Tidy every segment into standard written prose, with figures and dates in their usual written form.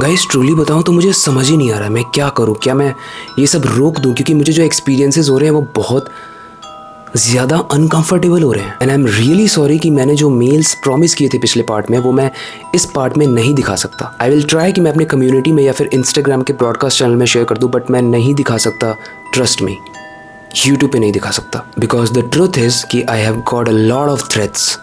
Guys truly बताऊं तो मुझे समझ ही नहीं आ रहा है मैं क्या करूं। क्या मैं ये सब रोक दूं, क्योंकि मुझे जो एक्सपीरियंसेस हो रहे हैं वो बहुत ज़्यादा अनकंफर्टेबल हो रहे हैं। And I am really sorry कि मैंने जो मेल्स प्रॉमिस किए थे पिछले पार्ट में वो मैं इस पार्ट में नहीं दिखा सकता। आई विल ट्राई कि मैं अपने कम्युनिटी में या फिर इंस्टाग्राम के ब्रॉडकास्ट चैनल में शेयर कर दूं, बट मैं नहीं दिखा सकता, ट्रस्ट मी। यूट्यूब पे नहीं दिखा सकता बिकॉज द ट्रूथ इज़ कि I have got a lot of threats.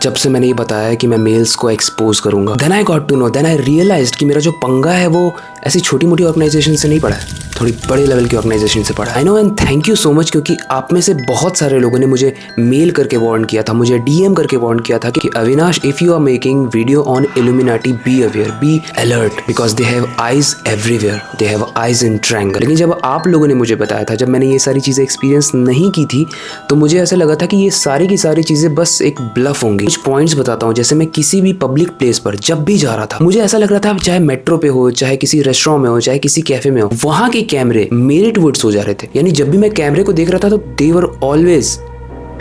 जब से मैंने ये बताया कि मैं मेल्स को एक्सपोज करूंगा, then I got to know, then I realized कि मेरा जो पंगा है वो ऐसी छोटी मोटी ऑर्गेनाइजेशन से नहीं पड़ा है, थोड़ी बड़े लेवल की ऑर्गेनाइजेशन से पड़ा है। I know and thank you so much, क्योंकि आप में से बहुत सारे लोगों ने मुझे मेल करके वार्न किया था, मुझे डीएम करके वार्न किया था कि Avinash, if you are making video on Illuminati, be aware, be alert, because they have eyes everywhere, they have eyes in triangle. लेकिन जब आप लोगों ने मुझे बताया था, जब मैंने ये सारी चीज़ें एक्सपीरियंस नहीं की थी, तो मुझे ऐसा लगा था कि ये सारी की सारी चीज़ें बस एक ब्लफ होंगी। कुछ पॉइंट्स बताता हूँ। जैसे मैं किसी भी पब्लिक प्लेस पर जब भी जा रहा था, मुझे ऐसा लग रहा था, चाहे मेट्रो पे हो, चाहे किसी रेस्टोरेंट में हो, चाहे किसी कैफे में हो, वहां के कैमरे मेरे टुवर्ड्स हो जा रहे थे। यानी जब भी मैं कैमरे को देख रहा था तो they were always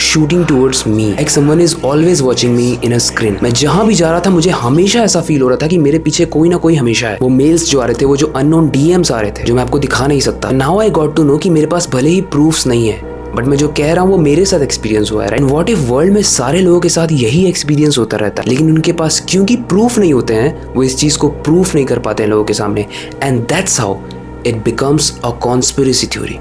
shooting towards me, like someone is always watching me in a screen. मैं जहां भी जा रहा था मुझे हमेशा ऐसा फील हो रहा था कि मेरे पीछे कोई ना कोई हमेशा है। वो मेल्स जो आ रहे थे, वो जो अननोन डीएम्स आ रहे थे, जो मैं आपको दिखा नहीं सकता। Now I got to know कि मेरे पास भले ही प्रूफ्स नहीं है, बट मैं जो कह रहा हूँ वो मेरे साथ एक्सपीरियंस हुआ है। एंड व्हाट इफ वर्ल्ड में सारे लोगों के साथ यही एक्सपीरियंस होता रहता है, लेकिन उनके पास क्योंकि प्रूफ नहीं होते हैं, वो इस चीज को प्रूफ नहीं कर पाते हैं लोगों के सामने। And that's how it becomes a conspiracy theory.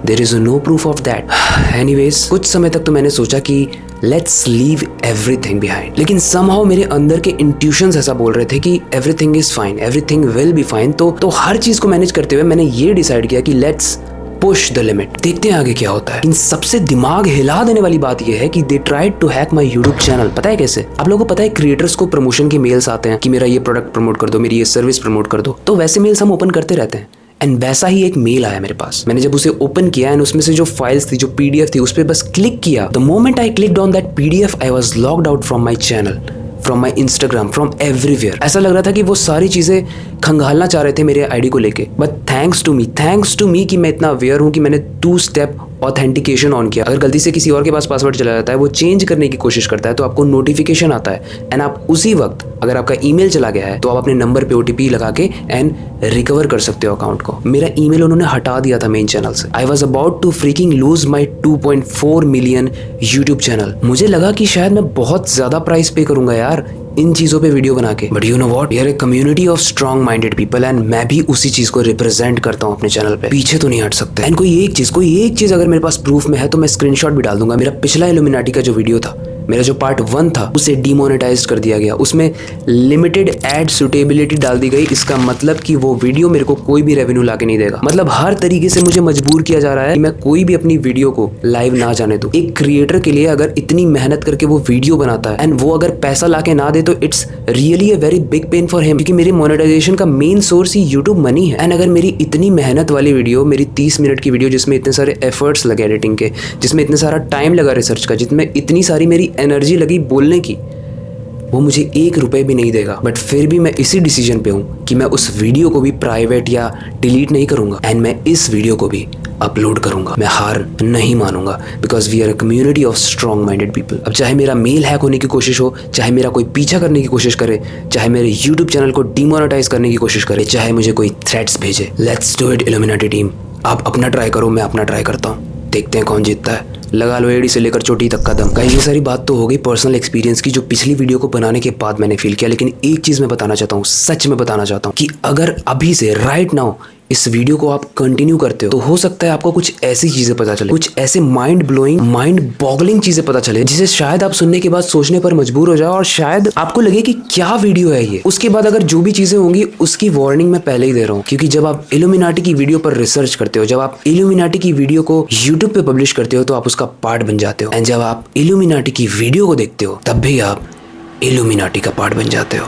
There is no proof of that. Anyways, कुछ समय तक तो मैंने सोचा कि लेट्स लीव एवरीथिंग बिहाइंड, लेकिन समहाउ मेरे अंदर के इंट्यूशंस ऐसा बोल रहे थे कि everything is fine, everything will be fine. तो हर चीज को मैनेज करते हुए मैंने ये डिसाइड किया कि लेट्स पुश द लिमिट, देखते हैं आगे क्या होता है। इन सबसे दिमाग हिला देने वाली बात यह है कि they tried to hack my YouTube channel. पता है कैसे? आप लोगों को पता है क्रिएटर्स को प्रमोशन के मेल्स आते हैं कि मेरा ये प्रोडक्ट प्रमोट कर दो, मेरी ये सर्विस प्रमोट कर दो, तो वैसे मेल्स हम ओपन करते रहते हैं। एंड वैसा ही एक मेल आया मेरे पास। मैंने जब उसे ओपन किया एंड उसमें से जो फाइल्स थी, जो पीडीएफ थी, उस पर बस क्लिक किया। The moment I clicked on that PDF, I was logged out from my channel, from my Instagram, from everywhere. ऐसा लग रहा था कि वो सारी चीजें खंगालना चाह रहे थे मेरे आईडी को लेके। बट थैंक्स टू मी कि मैं इतना अवेयर हूं कि मैंने 2 स्टेप ऑथेंटिकेशन ऑन किया। अगर गलती से किसी और के पास पासवर्ड चला जाता है, वो चेंज करने की कोशिश करता है, तो आपको नोटिफिकेशन आता है एंड आप उसी वक्त, अगर आपका ईमेल चला गया है, तो आप अपने नंबर पे ओटीपी लगा के एंड रिकवर कर सकते हो अकाउंट को। मेरा ईमेल उन्होंने हटा दिया था मेन चैनल से। I was about to freaking lose my 2.4 million YouTube channel. मुझे लगा कि शायद मैं बहुत ज्यादा प्राइस पे करूंगा यार इन चीजों पे वीडियो बना के। But you know what, we are a community of strong minded people and मैं भी उसी चीज को रिप्रेजेंट करता हूँ अपने चैनल पे। पीछे तो नहीं हट सकते। एंड कोई एक चीज अगर मेरे पास प्रूफ में है तो मैं स्क्रीनशॉट भी डाल दूंगा। मेरा पिछला इल्यूमिनाटी का जो वीडियो था, मेरा जो पार्ट 1 था, उसे डीमोनेटाइज कर दिया गया। उसमें लिमिटेड एड सुटेबिलिटी डाल दी गई। इसका मतलब कि वो वीडियो मेरे को कोई भी रेवेन्यू लाके नहीं देगा। मतलब हर तरीके से मुझे मजबूर किया जा रहा है कि मैं कोई भी अपनी वीडियो को लाइव ना जाने दूं। एक क्रिएटर के लिए अगर इतनी मेहनत करके वो वीडियो बनाता है एंड वो अगर पैसा लाके ना दे, तो it's really a very big pain for him, क्योंकि मेरी मोनेटाइजेशन का मेन सोर्स ही यूट्यूब मनी है। एंड अगर मेरी इतनी मेहनत वाली वीडियो, मेरी 30 मिनट की वीडियो जिसमें इतने सारे एफर्ट्स लगे एडिटिंग के, जिसमें इतने सारा टाइम लगा रिसर्च का, जिसमें इतनी सारी मेरी एनर्जी लगी बोलने की, वो मुझे 1 रुपए भी नहीं देगा। बट फिर भी मैं इसी डिसीजन पे हूँ कि मैं उस वीडियो को भी प्राइवेट या डिलीट नहीं करूंगा एंड मैं इस वीडियो को भी अपलोड करूंगा। मैं हार नहीं मानूंगा, because we are a community of strong minded people. अब चाहे मेरा मेल हैक होने की कोशिश हो, चाहे मेरा कोई पीछा करने की कोशिश करे, चाहे मेरे यूट्यूब चैनल को डिमोनेटाइज करने की कोशिश करे, चाहे मुझे कोई थ्रेट्स भेजे, let's do it illuminati team. आप अपना ट्राई करो, मैं अपना ट्राई करता हूँ, देखते हैं कौन जीतता है। लगा लो एड़ी से लेकर चोटी तक का दम। गाइस, ये सारी बात तो हो गई पर्सनल एक्सपीरियंस की, जो पिछली वीडियो को बनाने के बाद मैंने फील किया। लेकिन एक चीज मैं बताना चाहता हूँ, सच में बताना चाहता हूँ, कि अगर अभी से राइट नाउ इस वीडियो को आप कंटिन्यू करते हो, तो हो सकता है आपको कुछ ऐसी चीजें पता चले, कुछ ऐसे माइंड ब्लोइंग, माइंड बॉगलिंग चीजें पता चले, जिसे शायद आप सुनने के बाद सोचने पर मजबूर हो जाओ और शायद आपको लगे कि क्या वीडियो है ये। उसके बाद अगर जो भी चीजें होंगी, उसकी वार्निंग मैं पहले ही दे रहा हूँ, क्योंकि जब आप इल्यूमिनाटी की वीडियो पर रिसर्च करते हो, जब आप इल्यूमिनाटी की वीडियो को यूट्यूब पे पब्लिश करते हो, तो आप उसका पार्ट बन जाते हो। एंड जब आप इल्यूमिनाटी की वीडियो को देखते हो, तब भी आप इल्यूमिनाटी का पार्ट बन जाते हो।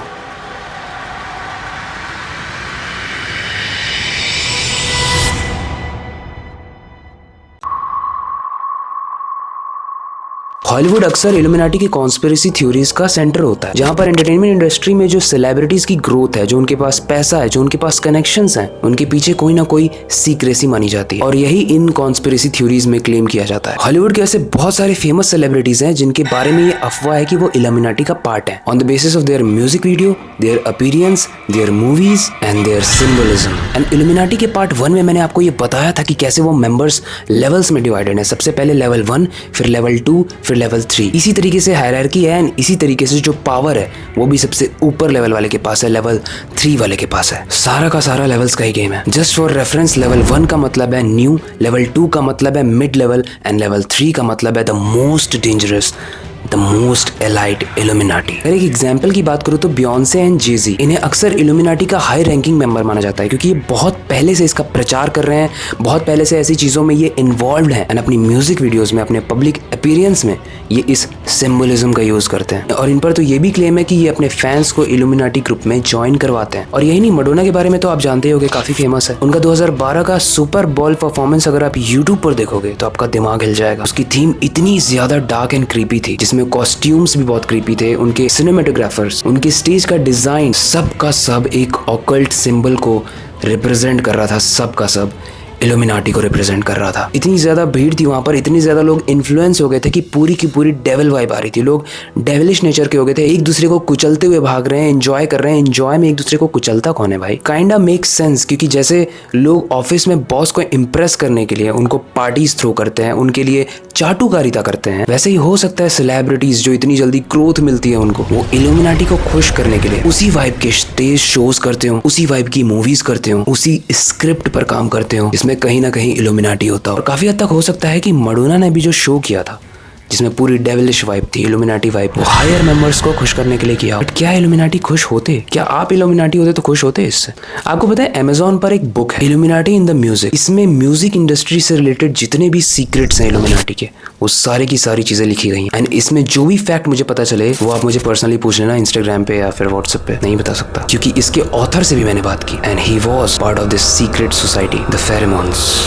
हॉलीवुड अक्सर इल्यूमिनाटी की कॉन्स्पिरेसी थ्योरीज का सेंटर होता है, जहाँ पर एंटरटेनमेंट इंडस्ट्री में जो सेलिब्रिटीज की ग्रोथ है, जो उनके पास पैसा है, जो उनके पास कनेक्शंस हैं, उनके पीछे कोई ना कोई सीक्रेसी मानी जाती है और यही इन कॉन्स्पिरेसी थ्योरीज में क्लेम किया जाता है। हॉलीवुड के ऐसे बहुत सारे फेमस सेलिब्रिटीज हैं जिनके बारे में ये अफवाह है कि वो इल्यूमिनाटी का पार्ट है, on the basis of their music video, their appearance, their movies and their symbolism. And illuminati के पार्ट 1 में मैंने आपको ये बताया था कि कैसे वो मेंबर्स लेवल्स में डिवाइडेड है। सबसे पहले लेवल 1, फिर लेवल 2, फिर लेवल 3। इसी तरीके से हायरार्की है एंड इसी तरीके से जो पावर है वो भी सबसे ऊपर लेवल वाले के पास है, लेवल 3 वाले के पास है। सारा का सारा लेवल्स का ही गेम है। जस्ट फॉर रेफरेंस, लेवल 1 का मतलब है न्यू, लेवल 2 का मतलब है मिड लेवल एंड लेवल 3 का मतलब है the most dangerous, the most elite illuminati. अगर एक एग्जाम्पल की बात करूँ तो बियॉन्से एंड जे-ज़ी, इन्हें अक्सर इल्यूमिनाटी का हाई रैंकिंग मेंबर माना जाता है क्योंकि ये बहुत पहले से इसका प्रचार कर रहे हैं, बहुत पहले से ऐसी चीज़ों में ये इन्वॉल्व हैं एंड अपनी म्यूजिक वीडियोज़ में, अपने पब्लिक अपीयरेंस में ये इस सिंबलिज्म का यूज़ करते हैं। और इन पर तो ये भी क्लेम है कि ये अपने फैंस को इल्यूमिनाटी ग्रुप में ज्वाइन करवाते हैं। और यही नहीं, मैडोना के बारे में तो आप जानते ही होंगे, काफ़ी फेमस है। उनका 2012 का सुपर बॉल परफॉर्मेंस अगर आप यूट्यूब पर देखोगे तो आपका दिमाग हिल जाएगा। उसकी थीम इतनी ज़्यादा डार्क एंड क्रीपी थी, जिसमें कॉस्ट्यूम्स भी बहुत क्रीपी थे, उनके सिनेमेटोग्राफर्स, उनके स्टेज का डिजाइन, सब का सब एक ऑकल्ट सिंबल को रिप्रेजेंट कर रहा था, सब का सब इल्यूमिनाटी को रिप्रेजेंट कर रहा था। इतनी ज्यादा भीड़ थी वहां पर, इतने ज्यादा लोग इन्फ्लुएंस हो गए थे कि पूरी की पूरी डेविल वाइब आ रही थी। लोग डेविलिश नेचर के हो गए थे, एक दूसरे को कुचलते हुए भाग रहे हैं, एंजॉय कर रहे हैं। एंजॉय में एक दूसरे को कुचलता कौन है भाई? काइंडा मेक्स सेंस, क्योंकि जैसे लोग ऑफिस में बॉस को इम्प्रेस करने के लिए उनको पार्टीज थ्रो करते हैं, उनके लिए चाटुकारिता करते हैं, वैसे ही हो सकता है सेलिब्रिटीज जो इतनी जल्दी ग्रोथ मिलती है उनको, वो इल्यूमिनाटी को खुश करने के लिए उसी वाइब के स्टेज शोज करते हो, उसी वाइब की मूवीज करते हो, उसी स्क्रिप्ट पर काम करते हो जिसमें कहीं ना कहीं इल्यूमिनाटी होता है। और काफी हद तक हो सकता है कि मैडोना ने भी जो शो किया था जिसमें पूरी डेविलिश वाइब थी, इल्यूमिनाटी वाइब, वो हायर मेंबर्स को खुश करने के लिए किया। बट क्या इल्यूमिनाटी खुश होते? क्या आप इल्यूमिनाटी होते तो खुश होते इससे? आपको पता है अमेज़न पर एक बुक है इल्यूमिनाटी इन द म्यूजिक। इसमें म्यूजिक इंडस्ट्री से रिलेटेड जितने भी सीक्रेट्स हैं इल्यूमिनाटी के, वो सारे की सारी चीजें लिखी गई हैं। एंड इसमें जो भी फैक्ट मुझे पता चले वो आप मुझे पर्सनली पूछ लेना इंस्टाग्राम पे या फिर व्हाट्सएप पे। नहीं बता सकता क्योंकि इसके ऑथर से भी मैंने बात की and he was part of this secret society, the pheromones.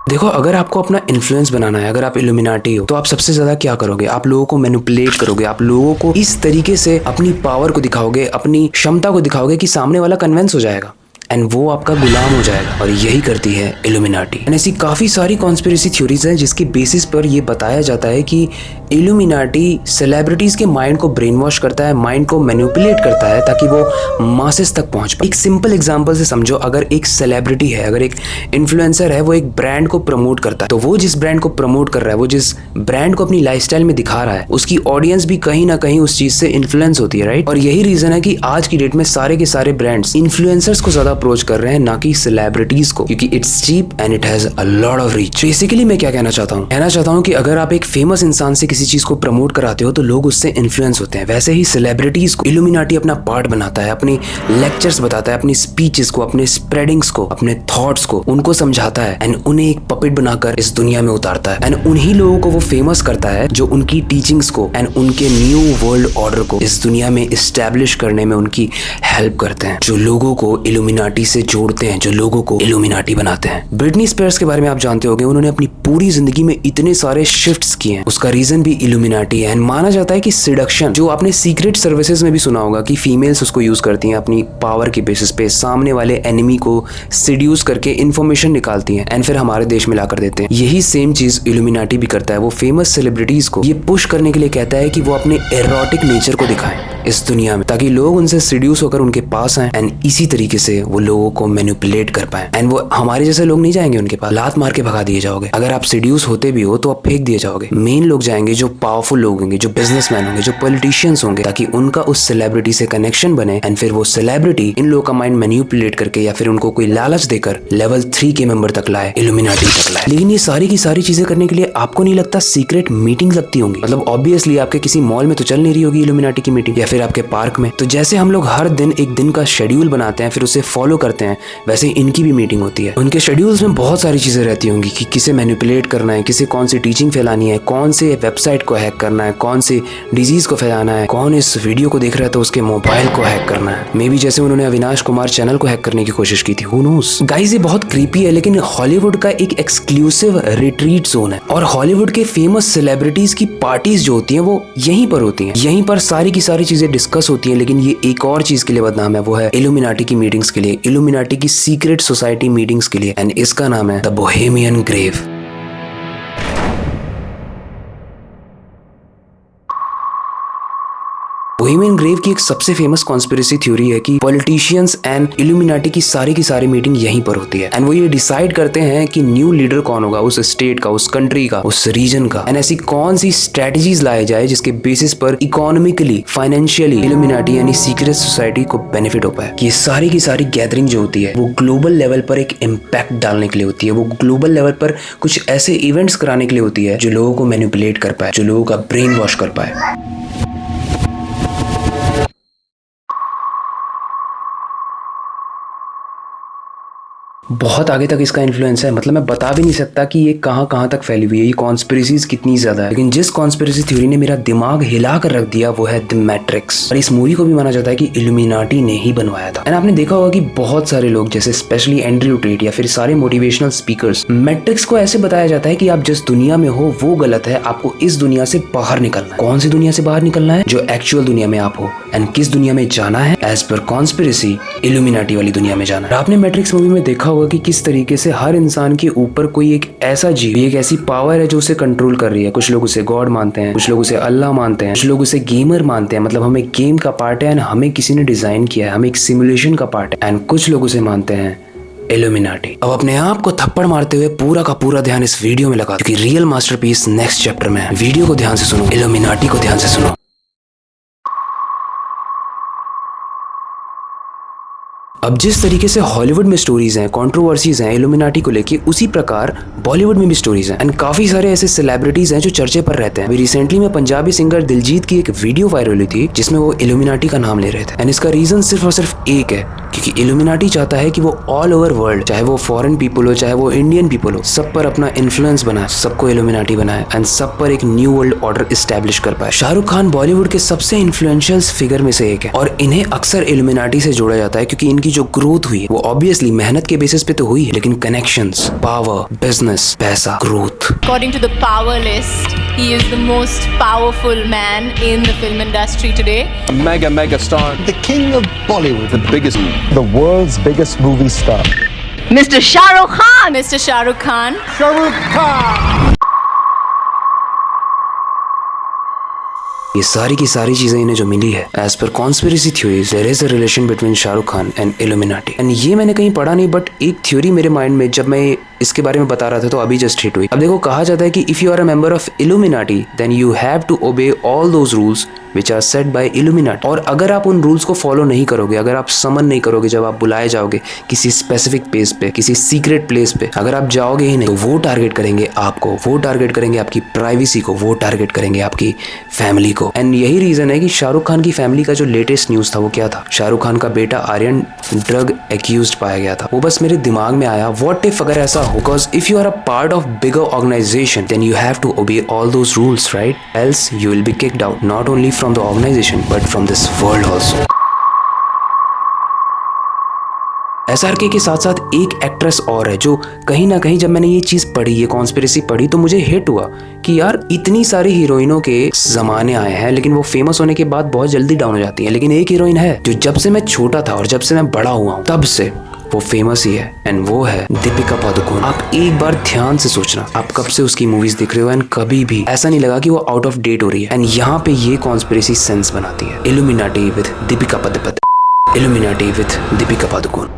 देखो, अगर आपको अपना इन्फ्लुएंस बनाना है, अगर आप इल्यूमिनाटी हो, तो आप सबसे ज्यादा क्या करोगे? आप लोगों को मैनिपुलेट करोगे, आप लोगों को इस तरीके से अपनी पावर को दिखाओगे, अपनी क्षमता को दिखाओगे कि सामने वाला कन्विंस हो जाएगा एंड वो आपका गुलाम हो जाएगा। और यही करती है इल्यूमिनाटी। एंड ऐसी काफी सारी कॉन्स्पिरेसी थ्योरीज हैं जिसके बेसिस पर ये बताया जाता है कि इल्यूमिनाटी सेलिब्रिटीज के माइंड को ब्रेन वॉश करता है, माइंड को मैनिपुलेट करता है ताकि वो मासेस तक पहुंच पाए। एक सिंपल एग्जांपल से समझो, अगर एक सेलिब्रिटी है, अगर एक इन्फ्लुएंसर है, वो एक ब्रांड को प्रमोट करता है, तो वो जिस ब्रांड को प्रमोट कर रहा है, वो जिस ब्रांड को अपनी लाइफस्टाइल में दिखा रहा है, उसकी ऑडियंस भी कहीं ना कहीं उस चीज से इन्फ्लुएंस होती है, राइट? और यही रीजन है कि आज की डेट में सारे के सारे ब्रांड्स इन्फ्लुएंसर्स को ज्यादा अप्रोच कर रहे हैं, ना कि सेलिब्रिटीज को, क्योंकि it's cheap and it has a lot of reach. Basically मैं क्या कहना चाहता हूँ कि अगर आप एक फेमस इंसान से किसी चीज को प्रमोट कराते हो तो लोग उससे इन्फ्लुएंस होते हैं। वैसे ही सेलिब्रिटीज को इल्यूमिनाटी अपना पार्ट बनाता है, अपनी लेक्चर्स बताता है, अपनी स्पीचेस को, अपने स्प्रेडिंग्स को, अपने थॉट्स को उनको समझाता है एंड उन्हें एक पपेट बनाकर इस दुनिया में उतारता है। एंड उन्हीं लोगों को वो फेमस करता है जो उनकी टीचिंग्स को एंड उनके न्यू वर्ल्ड ऑर्डर को इस दुनिया में इस्टेब्लिश करने में उनकी हेल्प करते हैं, जो लोगों को इल्यूमिनाटी से जोड़ते हैं, जो लोगों को इल्यूमिनाटी बनाते हैं। ब्रिटनी स्पीयर्स के बारे में आप जानते होंगे, उन्होंने अपनी पूरी जिंदगी में इतने सारे शिफ्ट्स किए हैं, उसका रीजन भी इल्यूमिनाटी है। एंड माना जाता है कि सिडक्शन, जो आपने सीक्रेट सर्विसेज में भी सुना होगा कि फीमेल्स उसको यूज करती हैं अपनी पावर के बेसिस पे, सामने वाले एनिमी को सिड्यूस करके इंफॉर्मेशन निकालती हैं एंड फिर हमारे देश में ला कर देते हैं। यही सेम चीज इल्यूमिनाटी भी करता है। वो फेमस सेलिब्रिटीज को ये पुश करने के लिए कहता है कि वो अपने एरोटिक नेचर को दिखाएं इस दुनिया में, ताकि लोग उनसे सिड्यूस होकर उनके पास आए एंड इसी तरीके से वो लोगों को मैनिपुलेट कर पाए। एंड वो हमारे जैसे लोग नहीं जाएंगे उनके पास, लात मार के भगा दिए जाओगे। अगर आप सिड्यूस होते भी हो तो आप फेंक दिए जाओगे। मेन लोग जाएंगे जो पावरफुल लोग होंगे, जो बिजनेसमैन होंगे, जो पॉलिटिशियंस होंगे, ताकि उनका उस सेलिब्रिटी से कनेक्शन बने एंड फिर वो सेलिब्रिटी इन लोगों का माइंड मैनिपुलेट करके या फिर उनको कोई लालच देकर लेवल 3 के मेंबर तक लाए, इल्यूमिनाटी तक लाए। लेकिन ये सारी की सारी चीजें करने के लिए आपको नहीं लगता सीक्रेट मीटिंग लगती होंगी? मतलब ऑब्वियसली आपके किसी मॉल में तो चल नहीं रही होगी इल्यूमिनाटी की मीटिंग, या फिर आपके पार्क में। तो जैसे हम लोग हर दिन एक दिन का शेड्यूल बनाते हैं, फिर उसे फॉलो फॉलो करते हैं वैसे इनकी भी मीटिंग होती है। उनके शेड्यूल्स में बहुत सारी चीजें रहती होंगी कि किसे मैनिपुलेट करना है, किसे कौन सी टीचिंग फैलानी है, कौन से वेबसाइट को हैक करना है, कौन से डिजीज को फैलाना है, कौन इस वीडियो को देख रहा है तो उसके मोबाइल को हैक करना है। मे बी जैसे उन्होंने अविनाश कुमार चैनल को हैक करने की कोशिश की थी, हु नोस। गाइस ये बहुत क्रीपी है, लेकिन हॉलीवुड का एक एक्सक्लूसिव रिट्रीट जोन है और हॉलीवुड के फेमस सेलिब्रिटीज की पार्टीज जो होती हैं वो यहीं पर होती हैं। यहीं पर सारी की सारी चीजें डिस्कस होती हैं। लेकिन ये एक और चीज के लिए बदनाम है, वो है इल्यूमिनाटी की मीटिंग्स के लिए, इल्यूमिनाटी की सीक्रेट सोसाइटी मीटिंग्स के लिए, एंड इसका नाम है the Bohemian Grove. Bohemian Grove की एक सबसे फेमस कॉन्स्पिरेसी थ्योरी है कि पॉलिटिशियंस एंड इल्यूमिनाटी की सारी मीटिंग यहीं पर होती है एंड वो ये डिसाइड करते हैं कि न्यू लीडर कौन होगा उस स्टेट का, उस कंट्री का, उस रीजन का, एंड ऐसी कौन सी स्ट्रेटजीज लाए जाए जिसके बेसिस पर इकोनॉमिकली, फाइनेंशियली इल्यूमिनाटी यानी सीक्रेट सोसाइटी को बेनिफिट हो पाए। कि सारी की सारी गैदरिंग जो होती है वो ग्लोबल लेवल पर एक इम्पैक्ट डालने के लिए होती है, वो ग्लोबल लेवल पर कुछ ऐसे इवेंट्स कराने के लिए होती है जो लोगों को मैनिपुलेट कर पाए, जो लोगों का ब्रेन वॉश कर पाए। बहुत आगे तक इसका इन्फ्लुएंस है, मतलब मैं बता भी नहीं सकता कि ये कहां कहां तक फैली हुई है, ये कॉन्स्पिरेसीज कितनी ज्यादा है। लेकिन जिस कॉन्स्पिरेसी थ्योरी ने मेरा दिमाग हिला कर रख दिया वो है द मैट्रिक्स। और इस मूवी को भी माना जाता है कि इल्यूमिनाटी ने ही बनवाया था। एंड आपने देखा होगा कि बहुत सारे लोग जैसे स्पेशली एंड्रयू टेट या फिर सारे मोटिवेशनल स्पीकर्स मैट्रिक्स को ऐसे बताया जाता है कि आप जिस दुनिया में हो वो गलत है, आपको इस दुनिया से बाहर निकलना है। कौन सी दुनिया से बाहर निकलना है? जो एक्चुअल दुनिया में आप हो। एंड किस दुनिया में जाना है? एज पर कॉन्स्पिरेसी इल्यूमिनाटी वाली दुनिया में जाना है। आपने मैट्रिक्स मूवी में देखा होगा कि किस तरीके से हर इंसान के ऊपर कोई एक ऐसा जीव, एक ऐसी पावर है जो उसे कंट्रोल कर रही है। कुछ लोग उसे गॉड मानते हैं, कुछ लोग उसे अल्लाह मानते हैं, कुछ लोग उसे गेमर मानते हैं, मतलब हमें गेम का पार्ट है एंड हमें किसी ने डिजाइन किया है, हम एक सिमुलेशन का पार्ट है। एंड कुछ लोग उसे मानते हैं इल्यूमिनाटी। अब अपने आप को थप्पड़ मारते हुए पूरा का पूरा ध्यान इस वीडियो में लगा, क्योंकि रियल मास्टरपीस नेक्स्ट चैप्टर में है। वीडियो को ध्यान से सुनो, इल्यूमिनाटी को ध्यान से सुनो। अब जिस तरीके से हॉलीवुड में स्टोरीज हैं, कंट्रोवर्सीज हैं इल्यूमिनाटी को लेके, उसी प्रकार बॉलीवुड में भी स्टोरीज हैं एंड काफी सारे ऐसे सेलिब्रिटीज हैं जो चर्चे पर रहते हैं। अभी रिसेंटली में पंजाबी सिंगर दिलजीत की एक वीडियो वायरल हुई थी जिसमें वो इल्यूमिनाटी का नाम ले रहे थे। एंड इसका रीजन सिर्फ और सिर्फ एक है, क्योंकि इल्यूमिनाटी चाहता है कि वो ऑल ओवर वर्ल्ड, चाहे वो फॉरेन पीपल हो, चाहे वो इंडियन पीपल हो, सब पर अपना इन्फ्लुएंस बनाए, सबको इल्यूमिनाटी बनाए एंड सब पर एक न्यू वर्ल्ड ऑर्डर एस्टैब्लिश कर पाए। शाहरुख खान बॉलीवुड के सबसे इन्फ्लुएंशियल फिगर में से एक है और इन्हें अक्सर इल्यूमिनाटी से जोड़ा जाता है क्योंकि इनकी जो ग्रोथ हुई है वो ऑब्वियसली मेहनत के बेसिस पे तो हुई है, लेकिन कनेक्शंस, पावर, बिजनेस, पैसा, growth. According to the power list, he is the most powerful man in the film industry today. A mega star. The king of Bollywood. The biggest. The world's biggest movie star. Mr. Shah Rukh Khan. Mr. Shah Rukh Khan. Shah Rukh Khan. ये सारी की सारी चीजें इन्हें जो मिली है as per conspiracy theories, there is a relation between Shahrukh Khan and illuminati. And ये मैंने कहीं पढ़ा नहीं, बट एक थ्योरी मेरे माइंड में जब मैं इसके बारे में बता रहा था तो अभी जस्ट हिट हुई। अब देखो, कहा जाता है कि if you are a member of illuminati then you have to obey all those rules which are set by illuminati. और अगर आप उन रूल्स को फॉलो नहीं करोगे, अगर आप समन नहीं करोगे, जब आप बुलाए जाओगे किसी स्पेसिफिक प्लेस पे, किसी सीक्रेट प्लेस पे, अगर आप जाओगे ही नहीं तो वो टारगेट करेंगे आपको, वो टारगेट करेंगे आपकी प्राइवेसी को, वो टारगेट करेंगे आपकी फैमिली को। एंड यही रीजन है कि शाहरुख खान की फैमिली का जो लेटेस्ट न्यूज था वो क्या था? शाहरुख खान का बेटा आर्यन ड्रग एक्यूज्ड पाया गया था। वो बस मेरे दिमाग में आया, व्हाट इफ अगर ऐसा हो, because if you are a part of bigger organization then you have to obey all those rules, right? Else you will be kicked out not only from the organization but from this world also. SRK के साथ साथ एक actress और है जो कहीं ना कहीं, जब मैंने ये चीज पढ़ी, ये कॉन्स्पिरेसी पढ़ी, तो मुझे हिट हुआ कि यार इतनी सारी हीरोइनों के जमाने आए हैं लेकिन वो फेमस होने के बाद बहुत जल्दी डाउन हो जाती हैं। लेकिन एक हीरोइन है जो जब से मैं छोटा था और जब से मैं बड़ा हुआ हूँ तब से वो फेमस ही है, एंड वो है दीपिका पादुकोण। आप एक बार ध्यान से सोचना, आप कब से उसकी मूवीज देख रहे हो एंड कभी भी ऐसा नहीं लगा कि वो आउट ऑफ डेट हो रही है। एंड यहाँ पे ये कॉन्स्पिरेसी सेंस बनाती है, illuminati with Deepika Padukone, illuminati with Deepika Padukone.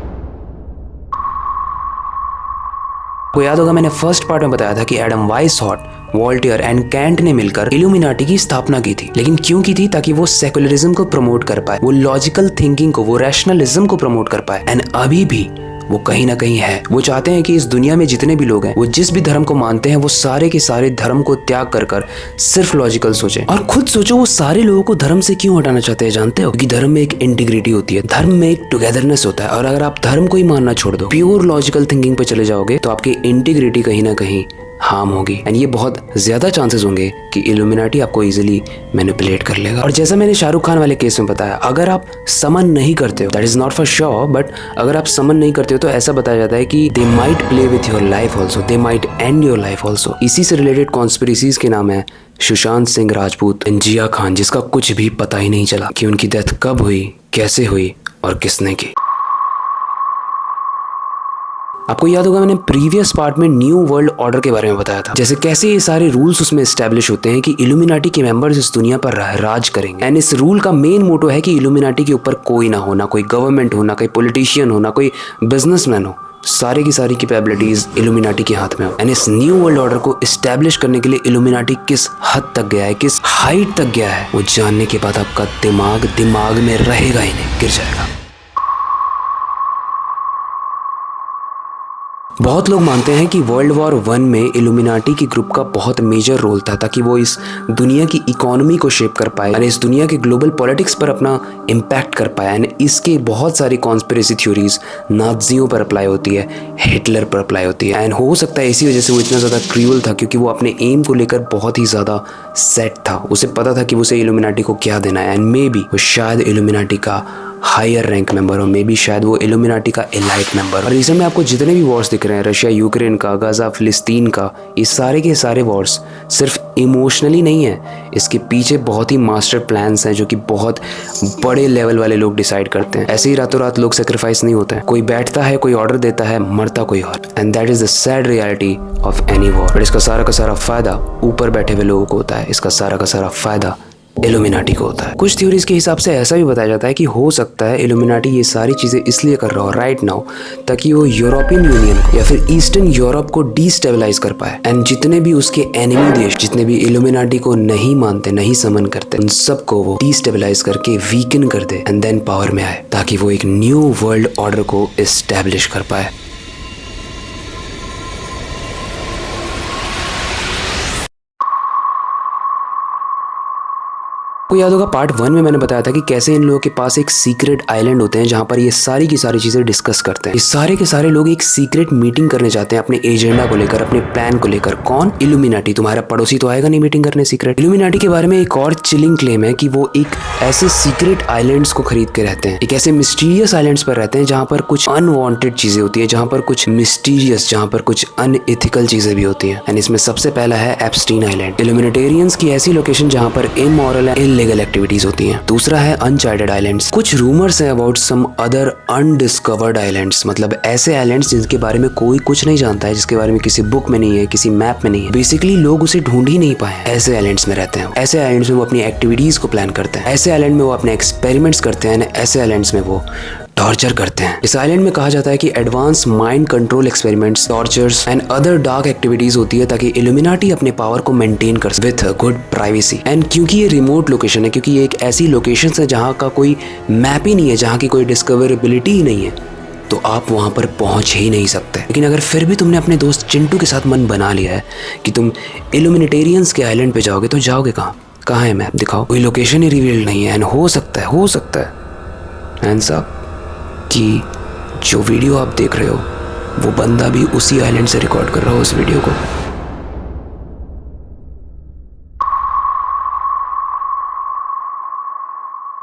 को याद होगा मैंने फर्स्ट पार्ट में बताया था कि एडम वाइसहॉट, वॉल्टेयर एंड कैंट ने मिलकर इल्यूमिनाटी की स्थापना की थी। लेकिन क्यों की थी? ताकि वो सेकुलरिज्म को प्रमोट कर पाए, वो लॉजिकल थिंकिंग को, वो रैशनलिज्म को प्रमोट कर पाए। एंड अभी भी वो कहीं ना कहीं है। वो चाहते हैं कि इस दुनिया में जितने भी लोग हैं, वो जिस भी धर्म को मानते हैं, वो सारे के सारे धर्म को त्याग कर सिर्फ लॉजिकल सोचें। और खुद सोचो, वो सारे लोगों को धर्म से क्यों हटाना चाहते हैं जानते हो? क्योंकि धर्म में एक इंटीग्रिटी होती है, धर्म में एक टुगेदरनेस होता है। और अगर आप धर्म को ही मानना छोड़ दो, प्योर लॉजिकल थिंकिंग पे चले जाओगे, तो आपकी इंटीग्रिटी कहीं ना कहीं हार्म होगी। एंड ये बहुत ज्यादा चांसेस होंगे कि इल्यूमिनाटी आपको इजीली मैनिपुलेट कर लेगा। और जैसा मैंने शाहरुख खान वाले केस में बताया, अगर आप समन नहीं करते हो, that is not for sure, but अगर आप समन नहीं करते हो तो ऐसा बताया जाता है कि they might play with your life also, they might and your life also. इसी से रिलेटेड कॉन्स्पिरेसीज के नाम है सुशांत सिंह राजपूत एंड जिया खान, जिसका कुछ भी पता ही नहीं चला कि उनकी डेथ कब हुई, कैसे हुई और किसने की। आपको याद होगा मैंने प्रीवियस पार्ट में न्यू वर्ल्ड ऑर्डर के बारे में बताया था, जैसे कैसे ये सारे रूल्स उसमें एस्टेब्लिश होते हैं कि इल्यूमिनाटी के मेंबर्स इस दुनिया पर राज करेंगे। एंड इस रूल का मेन मोटो है कि इल्यूमिनाटी के ऊपर कोई ना हो, ना कोई गवर्नमेंट हो, ना कोई पॉलिटिशियन हो, ना कोई बिजनेसमैन हो, सारे की सारी कैपेबिलिटीज इल्यूमिनाटी के हाथ में हो। एंड इस न्यू वर्ल्ड ऑर्डर को एस्टेब्लिश करने के लिए इल्यूमिनाटी किस हद तक गया है, किस हाइट तक गया है, वो जानने के बाद आपका दिमाग में रहेगा ही नहीं, गिर जाएगा। बहुत लोग मानते हैं कि वर्ल्ड वॉर 1 में इल्यूमिनाटी की ग्रुप का बहुत मेजर रोल था, ताकि वो इस दुनिया की इकोनॉमी को शेप कर पाए और इस दुनिया के ग्लोबल पॉलिटिक्स पर अपना इम्पैक्ट कर पाए। एंड इसके बहुत सारी कॉन्स्पिरेसी थ्योरीज नाज़ियों पर अप्लाई होती है, हिटलर पर अप्लाई होती है। एंड हो सकता है इसी वजह से वो इतना ज़्यादा क्रूअल था, क्योंकि वो अपने एम को लेकर बहुत ही ज़्यादा सेट था। उसे पता था कि उसे इल्यूमिनाटी को क्या देना है। एंड मे बी वो शायद इल्यूमिनाटी का हायर रैंक मेंबर हो, मे बी शायद वो इल्यूमिनाटी का एलाइट मेंबर। और रिसेंट में आपको जितने भी वॉर्स दिख रहे हैं, रशिया यूक्रेन का, गाजा फिलिस्तीन का, ये सारे के सारे वॉर्स सिर्फ इमोशनली नहीं है, इसके पीछे बहुत ही मास्टर प्लान्स हैं जो कि बहुत बड़े लेवल वाले लोग डिसाइड करते हैं। ऐसे ही रातों रात लोग सेक्रीफाइस नहीं होते हैं, कोई बैठता है, कोई ऑर्डर देता है, मरता कोई और। And that is the sad reality of any war. But इसका सारा का सारा फायदा ऊपर बैठे हुए लोगों को होता है, इसका सारा का सारा फायदा इल्यूमिनाटी को होता है। कुछ थ्योरीज के हिसाब से ऐसा भी बताया जाता है कि हो सकता है इल्यूमिनाटी ये सारी चीजें इसलिए कर रहा हो राइट नाउ, ताकि वो यूरोपियन यूनियन या फिर ईस्टर्न यूरोप को डिस्टेबलाइज कर पाए। एंड जितने भी उसके एनिमी देश, जितने भी इल्यूमिनाटी को नहीं मानते, नहीं समन करते, उन सबको वो डिस्टेबलाइज करके वीकन कर दे एंड देन पावर में आए, ताकि वो एक न्यू वर्ल्ड ऑर्डर को एस्टेब्लिश कर पाए। को याद होगा पार्ट 1 में मैंने बताया था कि कैसे इन लोगों के पास एक सीक्रेट आइलैंड होते हैं जहां पर ये सारी की सारी चीजें डिस्कस करते हैं। ये सारे के सारे लोग एक सीक्रेट मीटिंग करने जाते हैं अपने एजेंडा को लेकर, अपने प्लान को लेकर। कौन? इल्यूमिनाटी। तुम्हारा पड़ोसी तो आएगा नहीं मीटिंग करने सीक्रेट। इल्यूमिनाटी के बारे में एक और चिलिंग क्लेम है कि वो एक ऐसे सीक्रेट आइलैंड्स को खरीद के रहते हैं, एक ऐसे मिस्टीरियस आइलैंड्स पर रहते हैं जहां पर कुछ अनवांटेड चीजें होती है, जहां पर कुछ मिस्टीरियस, जहां पर कुछ अनएथिकल चीजें भी होती हैं। एंड इसमें सबसे पहला है एप्स्टीन आइलैंड, इल्यूमिनेटेरियंस की ऐसी लोकेशन जहां पर इमोरल एंड इल्लीगल एक्टिविटीज होती हैं। दूसरा है अनचार्टेड आइलैंड्स। कुछ रूमर्स हैं about some other undiscovered islands, मतलब ऐसे आइलैंड्स जिनके बारे में कोई कुछ नहीं जानता है, जिसके बारे में किसी बुक में नहीं है, किसी मैप में नहीं है, बेसिकली लोग उसे ढूंढ ही नहीं पाए। ऐसे आइलैंड्स में रहते हैं, ऐसे आइलैंड्स में वो अपनी एक्टिविटीज को प्लान करते हैं, ऐसे आइलैंड में वो अपने एक्सपेरिमेंट्स करते हैं, ऐसे आइलैंड्स में वो टॉर्चर करते हैं। इस आइलैंड में कहा जाता है कि advance mind control experiments, tortures and other dark activities होती है, ताकि इल्यूमिनाटी अपने पावर को मेंटेन कर विथ गुड प्राइवेसी। एंड क्योंकि ये रिमोट लोकेशन है, क्योंकि ये एक ऐसी लोकेशन है जहाँ का कोई मैप ही नहीं है, जहाँ की कोई डिस्कवरेबिलिटी ही नहीं है, तो आप वहां पर पहुंच ही नहीं सकते। लेकिन अगर फिर भी तुमने अपने दोस्त चिंटू के साथ मन बना लिया है कि तुम इल्यूमिनेटेरियंस के आइलैंड पे जाओगे, तो जाओगे कहाँ है मैप दिखाओ। कोई लोकेशन ही रिवील नहीं है। एंड हो सकता है एंड साहब कि जो वीडियो आप देख रहे हो वो बंदा भी उसी आइलैंड से रिकॉर्ड कर रहा हो उस वीडियो को।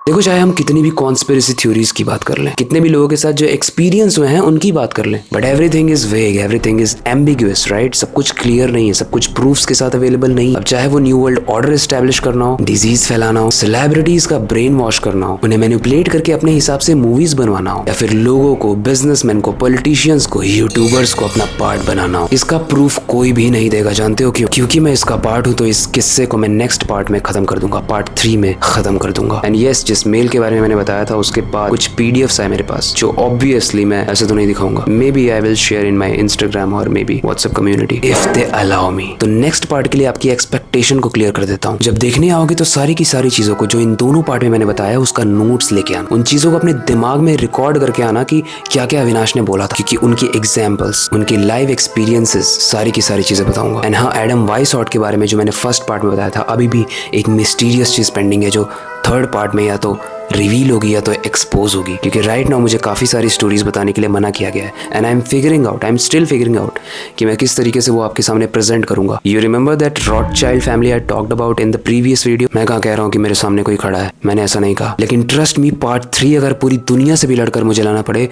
देखो, चाहे हम कितनी भी कॉन्स्पिरेसी थ्योरीज की बात कर लें, कितने भी लोगों के साथ जो एक्सपीरियंस हुए हैं उनकी बात कर लें, बट एवरीथिंग इज वेग, एवरीथिंग इज एम्बिगुअस, राइट? सब कुछ क्लियर नहीं है, सब कुछ प्रूफ्स के साथ अवेलेबल नहीं है। अब चाहे वो न्यू वर्ल्ड ऑर्डर एस्टैब्लिश करना हो, डिजीज फैलाना हो, सेलिब्रिटीज का ब्रेन वॉश करना हो, उन्हें मैनिपुलेट करके अपने हिसाब से मूवीज बनवाना हो, या फिर लोगों को, बिजनेसमैन को, पॉलिटिशियंस को, यूट्यूबर्स को अपना पार्ट बनाना हो, इसका प्रूफ कोई भी नहीं देगा। जानते हो क्यों? क्योंकि मैं इसका पार्ट हूं, तो इस किस्से को मैं नेक्स्ट पार्ट में खत्म कर दूंगा, पार्ट 3 में खत्म कर दूंगा। एंड यस, जिस मेल के बारे में मैंने बताया था उसके बाद कुछ पीडीएफ्स आए मेरे पास, जो ऑब्वियसली मैं ऐसे तो नहीं दिखाऊंगा। Maybe I will share in my Instagram और maybe WhatsApp community if they allow me. तो नेक्स्ट पार्ट के लिए आपकी एक्सपेक्टेशन को क्लियर कर देता हूँ। जब देखने आओगे तो सारी की सारी चीजों को जो इन दोनों पार्ट में मैंने बताया उसका नोट्स लेके आना, उन चीजों को अपने दिमाग में रिकॉर्ड करके आना कि क्या क्या अविनाश ने बोला था, क्योंकि उनकी एग्जाम्पल्स, उनकी लाइव एक्सपीरियंसेस, सारी की सारी चीजें बताऊंगा। एंड हाँ, एडम वाइसऑट के बारे में जो मैंने फर्स्ट पार्ट में बताया था, अभी भी एक मिस्टीरियस चीज पेंडिंग है जो थर्ड पार्ट में या तो रिवील होगी या तो एक्सपोज होगी, क्योंकि राइट नाउ मुझे काफ़ी सारी स्टोरीज बताने के लिए मना किया गया है। And I am still figuring out कि मैं किस तरीके से वो आपके सामने प्रेजेंट करूंगा। You remember that Rothschild family I talked about in the previous video? मैं कहाँ कह रहा हूँ कि मेरे सामने कोई खड़ा है, मैंने ऐसा नहीं कहा। लेकिन ट्रस्ट मी, पार्ट 3 अगर पूरी दुनिया से भी लड़कर मुझे लाना पड़े,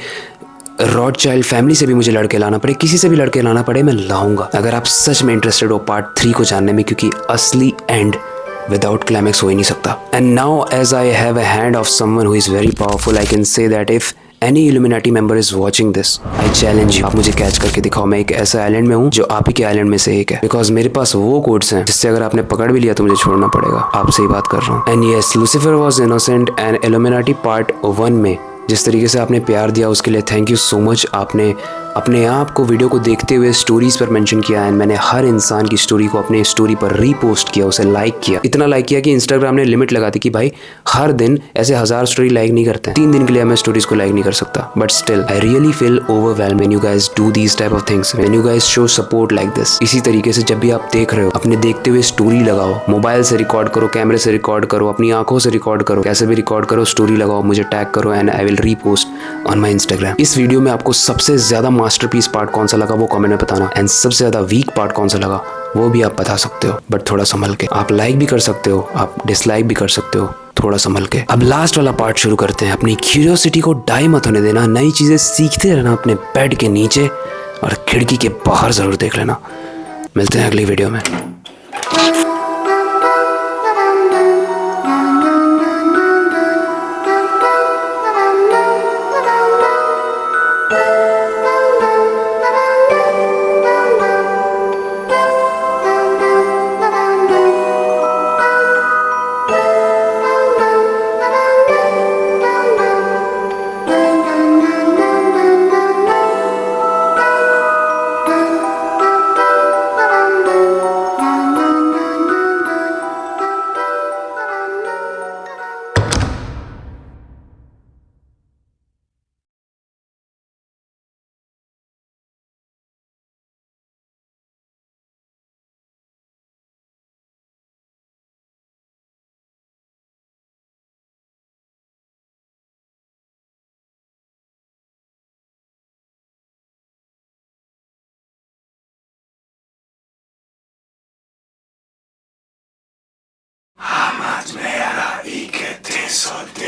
रॉथचाइल्ड फैमिली से भी मुझे लड़के लाना पड़े, किसी से भी लड़के लाना पड़े, मैं लाऊंगा। अगर आप सच में इंटरेस्टेड हो पार्ट 3 को जानने में, क्योंकि असली एंड विदाउट क्लाइमैक्स हो ही नहीं सकता। And now as I have a hand of someone who is very powerful, I can say that if any illuminati member is watching this, I challenge you, आप मुझे कैच करके दिखाओ। मैं एक ऐसा आइलैंड में हूँ जो आप ही के आइलैंड में से एक है, बिकॉज मेरे पास वो कोड्स हैं जिससे अगर आपने पकड़ भी लिया तो मुझे छोड़ना पड़ेगा। आपसे ही बात कर रहा हूँ। And yes, Lucifer was innocent and illuminati part 1 में जिस तरीके से आपने प्यार दिया उसके लिए थैंक यू सो मच। आपने अपने आप को वीडियो को देखते हुए स्टोरीज पर मेंशन किया एंड मैंने हर इंसान की स्टोरी को अपने स्टोरी पर रीपोस्ट किया, उसे लाइक किया। इतना लाइक किया कि इंस्टाग्राम ने लिमिट लगा दी कि भाई हर दिन ऐसे 1000 स्टोरी लाइक नहीं करते हैं, 3 दिन के लिए मैं स्टोरीज को लाइक नहीं कर सकता। But still I really feel overwhelmed when you guys do these type of things, when you guys show support like this. इसी तरीके से जब भी आप देख रहे हो, अपने देखते हुए स्टोरी लगाओ, मोबाइल से रिकॉर्ड करो, कैमरे से रिकॉर्ड करो, अपनी आंखों से रिकॉर्ड करो, कैसे भी रिकॉर्ड करो, स्टोरी लगाओ, मुझे टैग करो and I will repost on my Instagram. इस वीडियो में आपको सबसे ज्यादा मास्टरपीस पार्ट कौन सा लगा वो कमेंट में बताना, एंड सबसे ज्यादा वीक पार्ट कौन सा लगा वो भी आप बता सकते हो, बट थोड़ा संभल के। आप लाइक भी कर सकते हो, आप डिसलाइक भी कर सकते हो, थोड़ा संभल के। अब लास्ट वाला पार्ट शुरू करते हैं। अपनी क्यूरियोसिटी को डाई मत होने देना, नई चीजें सीखते रहना, अपने बेड के नीचे और खिड़की के बाहर जरूर देख लेना। मिलते हैं अगली वीडियो में। Hamad me ara y que te solté.